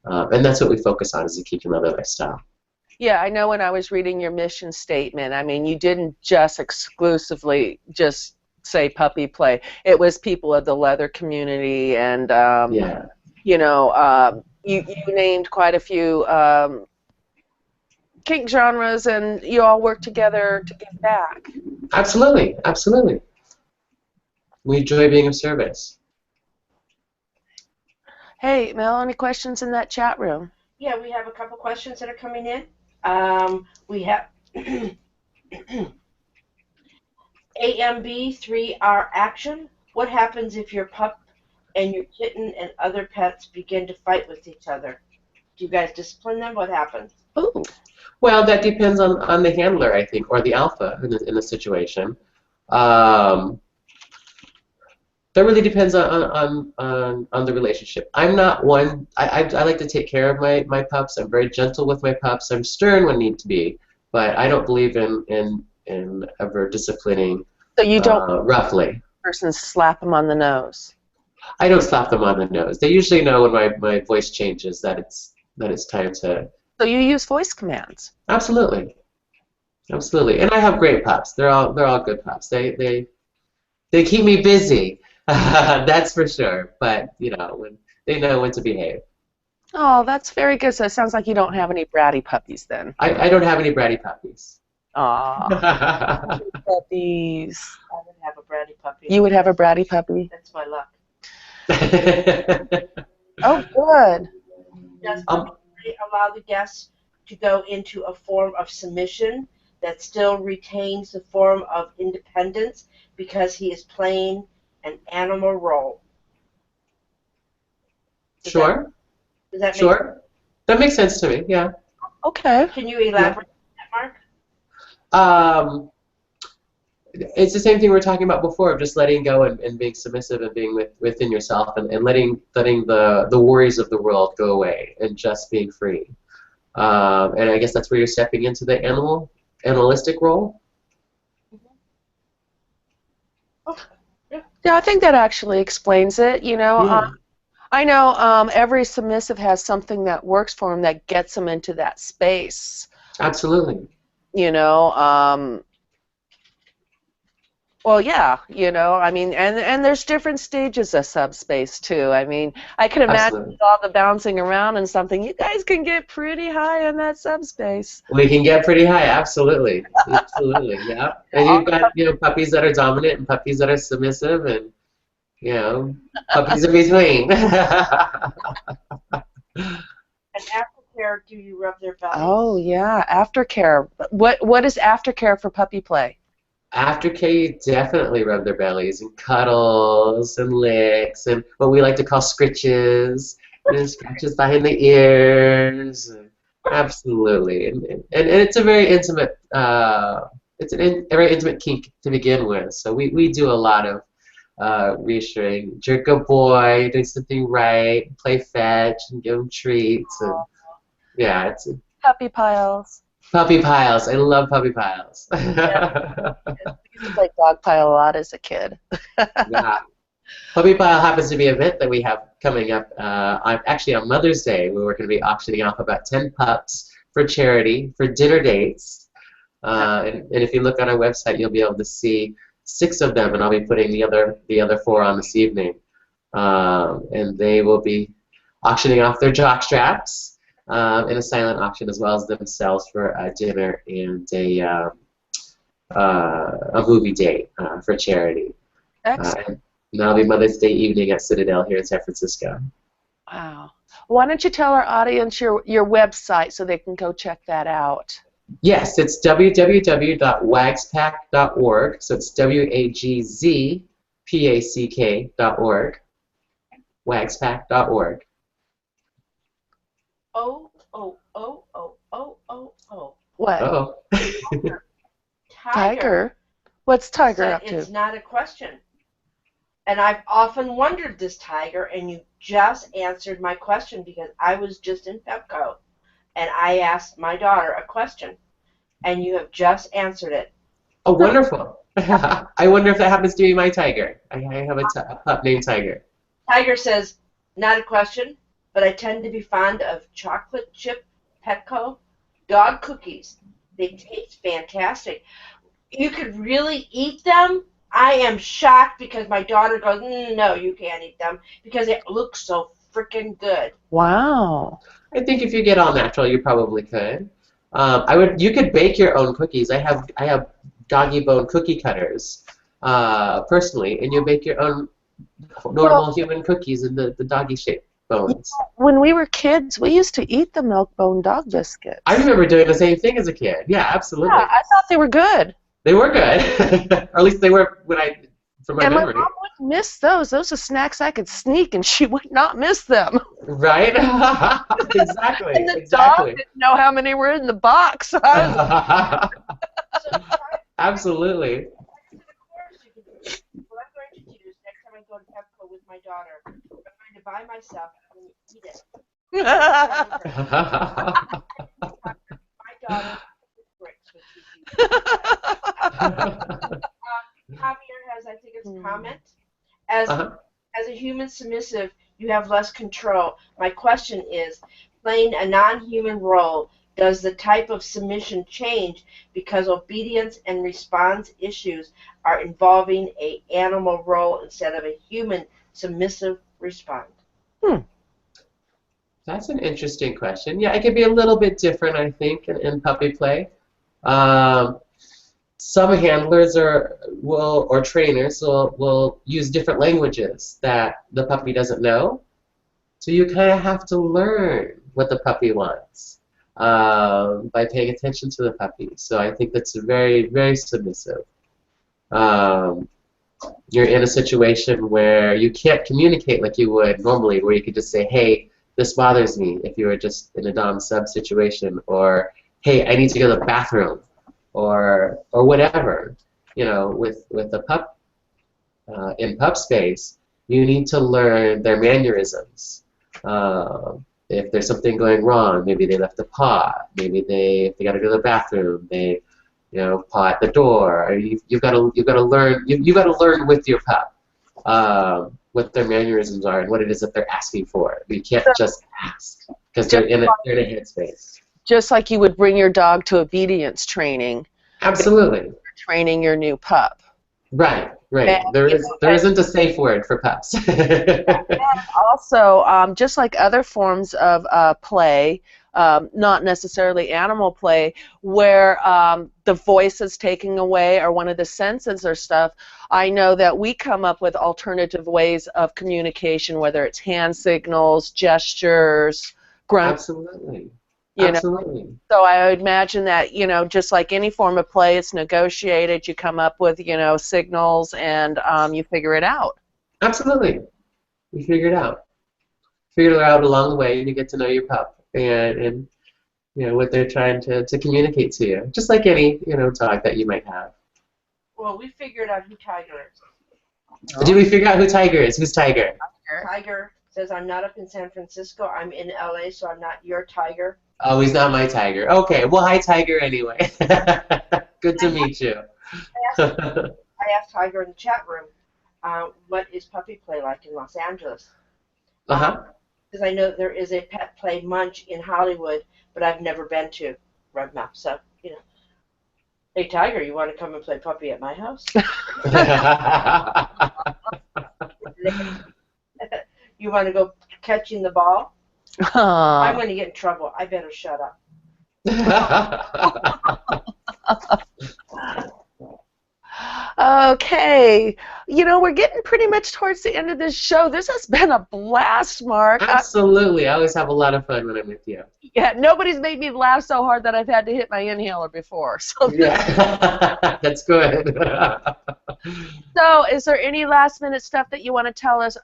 And that's what we focus on, is the kink and leather lifestyle. Yeah, I know when I was reading your mission statement, I mean, you didn't just exclusively just say puppy play. It was people of the leather community, and you named quite a few kink genres, and you all work together to give back. Absolutely, absolutely. We enjoy being of service. Hey, Mel, any questions in that chat room? Yeah, we have a couple questions that are coming in. We have AMB3R Action. What happens if your pup and your kitten and other pets begin to fight with each other? Do you guys discipline them? What happens? Ooh. Well, that depends on the handler, I think, or the alpha in the situation. That really depends on the relationship. I'm not one. I like to take care of my pups. I'm very gentle with my pups. I'm stern when need to be, but I don't believe in ever disciplining. So you don't roughly. Person slap them on the nose. I don't slap them on the nose. They usually know when my voice changes that it's time to. So you use voice commands. Absolutely, absolutely. And I have great pups. They're all good pups. They keep me busy. That's for sure. But when they know when to behave. Oh, that's very good. So it sounds like you don't have any bratty puppies then. I don't have any bratty puppies. Aw. Puppies. I would have a bratty puppy. You would have a bratty puppy? That's my luck. Oh, good. Does puppy allow the guests to go into a form of submission that still retains the form of independence because he is playing an animal role. Sure. Does that make sense? Sure. That makes sense to me, yeah. Okay. Can you elaborate on that, Um, it's the same thing we were talking about before, of just letting go and being submissive and being within yourself and letting the worries of the world go away and just being free. And I guess that's where you're stepping into the animalistic role. Mark? Oh, Yeah, I think that actually explains it. You know, Yeah, I know every submissive has something that works for them that gets them into that space. absolutely. You know, well, yeah, you know, I mean, and there's different stages of subspace too. I mean, I can imagine Absolutely. with all the bouncing around and something, you guys can get pretty high in that subspace. We can get pretty high, absolutely. Absolutely, yeah. And you've got, puppies that are dominant and puppies that are submissive and, puppies in between. and aftercare, do you rub their bellies? Oh yeah, aftercare. What is aftercare for puppy play? Aftercare, you definitely rub their bellies and cuddles and licks and what we like to call scritches and scratches behind the ears. Absolutely, and it's a very intimate a very intimate kink to begin with. So we do a lot of reassuring, you're a good boy, do something right, play fetch and give them treats, and yeah, it's Puppy piles. puppy piles. I love puppy piles. Yeah. I used to play dog pile a lot as a kid. Yeah. Puppy Pile happens to be an event that we have coming up actually on Mother's Day. We're going to be auctioning off about 10 pups for charity for dinner dates. And if you look on our website, you'll be able to see 6 of them, and I'll be putting the other 4 on this evening. And they will be auctioning off their jock straps in a silent auction, as well as themselves for a dinner and a movie date for charity. Excellent. And that'll be Mother's Day evening at Citadel here in San Francisco. Wow. Why don't you tell our audience your website so they can go check that out? Yes, it's www.wagzpack.org. So it's WAGZPACK.org. Wagzpack.org. Oh. What? Uh-oh. Tiger? What's Tiger said up to? It's not a question. And I've often wondered this, Tiger, and you just answered my question because I was just in Pepco and I asked my daughter a question and you have just answered it. Oh, wonderful. I wonder if that happens to be my tiger. I have a pup named Tiger. Tiger says, not a question, but I tend to be fond of chocolate chip Petco dog cookies. They taste fantastic. You could really eat them. I am shocked because my daughter goes, no, you can't eat them because it looks so freaking good. Wow. I think if you get all natural, you probably could. You could bake your own cookies. I have doggy bone cookie cutters, personally, and you bake your own normal human cookies in the doggy shaped bones. When we were kids, we used to eat the milk bone dog biscuits. I remember doing the same thing as a kid. Yeah, absolutely. Yeah, I thought they were good. They were good, or at least they were from my memory. My mom wouldn't miss those. Those are snacks I could sneak, and she would not miss them. Right? Exactly. And the exactly. dog didn't know how many were in the box. Absolutely. What I'm going to do is next time I go to Pepco with my daughter, I'm going to buy myself and eat it. My daughter bricks with Javier has, I think it's a comment. As a human submissive, you have less control. My question is, playing a non-human role, does the type of submission change because obedience and response issues are involving an animal role instead of a human submissive response? That's an interesting question. Yeah, it can be a little bit different, I think, in puppy play. Some handlers or trainers will use different languages that the puppy doesn't know. So you kind of have to learn what the puppy wants. by paying attention to the puppy. So I think that's very, very submissive. Um, you're in a situation where you can't communicate like you would normally, where you could just say, hey, this bothers me, if you were just in a dom-sub situation, or hey, I need to go to the bathroom, or whatever. You know, with a pup, in pup space, you need to learn their mannerisms. If there's something going wrong, maybe they left a paw, maybe if they got to go to the bathroom, they, you know, paw at the door. You've got to learn. You've got to learn with your pup what their mannerisms are and what it is that they're asking for. You can't just ask because they're in a headspace. Just like you would bring your dog to obedience training. Absolutely. Training your new pup. Right, right. And, there isn't a safe word for pups. And also, just like other forms of play, not necessarily animal play, where the voice is taking away or one of the senses or stuff, I know that we come up with alternative ways of communication, whether it's hand signals, gestures, grunt. Absolutely. Absolutely. Know? So I would imagine that, you know, just like any form of play, it's negotiated. You come up with, you know, signals, and you figure it out. Absolutely. You figure it out. Figure it out along the way, and you get to know your pup and you know what they're trying to communicate to you, just like any, you know, dog that you might have. Well, we figured out who Tiger is. Oh. Did we figure out who Tiger is? Who's Tiger? Tiger says, I'm not up in San Francisco. I'm in LA, so I'm not your Tiger. Oh, he's not my Tiger. Okay, well, hi, Tiger, anyway. Good to meet you. I asked Tiger in the chat room, what is puppy play like in Los Angeles? Because I know there is a pet play munch in Hollywood, but I've never been to Red Map, so, you know. Hey, Tiger, you want to come and play puppy at my house? You want to go catching the ball? I'm going to get in trouble. I better shut up. Okay. You know, we're getting pretty much towards the end of this show. This has been a blast, Mark. Absolutely. I always have a lot of fun when I'm with you. Yeah, nobody's made me laugh so hard that I've had to hit my inhaler before. So yeah, that's good. So, is there any last-minute stuff that you want to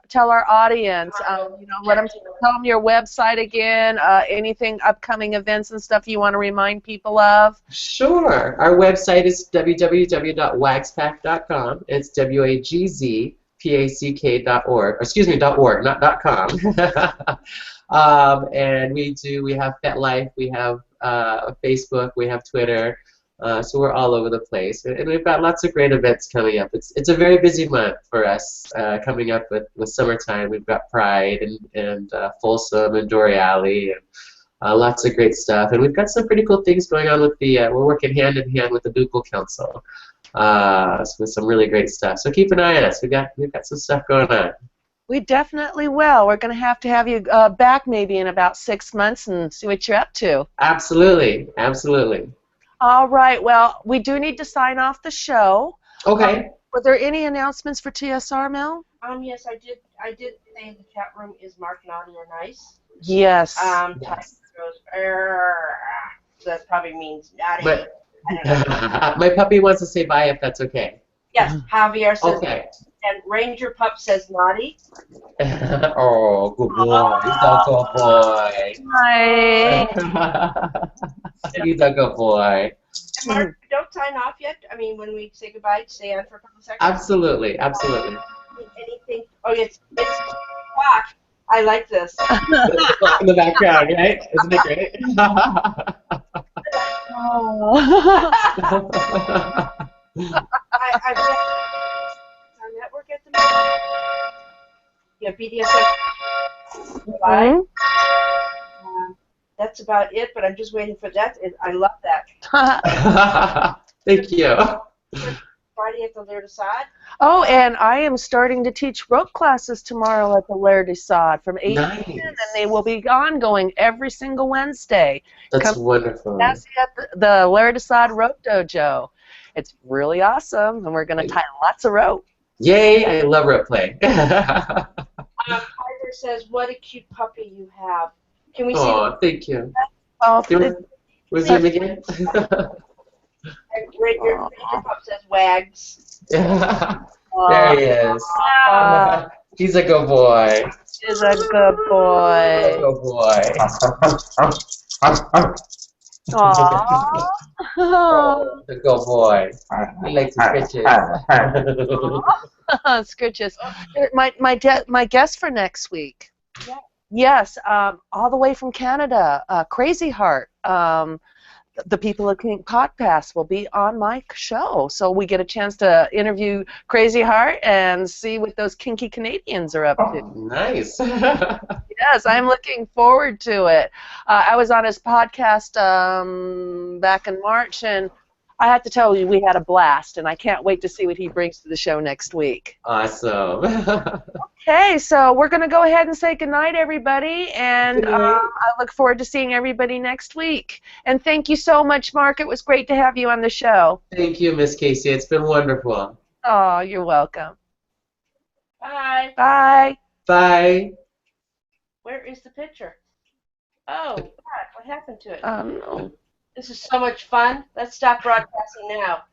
tell our audience? You know, tell them your website again. Anything, upcoming events and stuff you want to remind people of? Sure. Our website is www.wagzpack.com. It's WAGZPACK.org. Excuse me, .org, not .com. And we have FetLife, we have Facebook, we have Twitter. So we're all over the place, and we've got lots of great events coming up. It's a very busy month for us coming up with summertime. We've got Pride and Folsom and Dory Alley and lots of great stuff. And we've got some pretty cool things going on with we're working hand in hand with the Ducal Council with some really great stuff. So keep an eye on us. We've got some stuff going on. We definitely will. We're going to have you back maybe in about 6 months and see what you're up to. Absolutely, absolutely. All right. Well, we do need to sign off the show. Okay. Were there any announcements for TSR, Mel? Yes, I did say in the chat room, is Mark naughty or nice? Yes. Yes. Goes, so that probably means naughty. I don't know. My puppy wants to say bye if that's okay. Yes, Javier says. Okay. And Ranger Pup says naughty. Oh, good boy. He's a good boy. Hi. He's a good boy. And Mark, don't sign off yet. I mean, when we say goodbye, stay on for a couple seconds. Absolutely, absolutely. Anything? Oh, it's clock. I like this. The clock in the background, right? Isn't it great? Oh. I've got TSR Network at the moment. Yeah, BDSM. That's about it, but I'm just waiting for that. I love that. Thank you. Friday at the Lair de Sade. Oh, and I am starting to teach rope classes tomorrow at the Lair de Sade from 8 to 10, and they will be ongoing every single Wednesday. That's wonderful. Cassie at the Lair de Sade Rope Dojo. It's really awesome, and we're going to tie lots of rope. Yay, I love rope play. Piper says, what a cute puppy you have. Can we see? Oh, thank you. Oh, What's his name again? Your pup says WAGZ. There he is. He's a good boy. He's a good boy. Good boy. Aww. Oh, the good boy. He likes his scritches. Scritches. My guest for next week. Yeah. Yes, all the way from Canada, Crazy Heart. The people of Kink Podcast will be on my show, so we get a chance to interview Crazy Heart and see what those kinky Canadians are up to. Nice. Yes, I'm looking forward to it. I was on his podcast back in March, and I have to tell you, we had a blast, and I can't wait to see what he brings to the show next week. Awesome. Okay, so we're going to go ahead and say goodnight, everybody, and I look forward to seeing everybody next week. And thank you so much, Mark. It was great to have you on the show. Thank you, Miss Casey. It's been wonderful. Oh, you're welcome. Bye. Bye. Bye. Where is the picture? Oh, God, what happened to it? No. This is so much fun. Let's stop broadcasting now.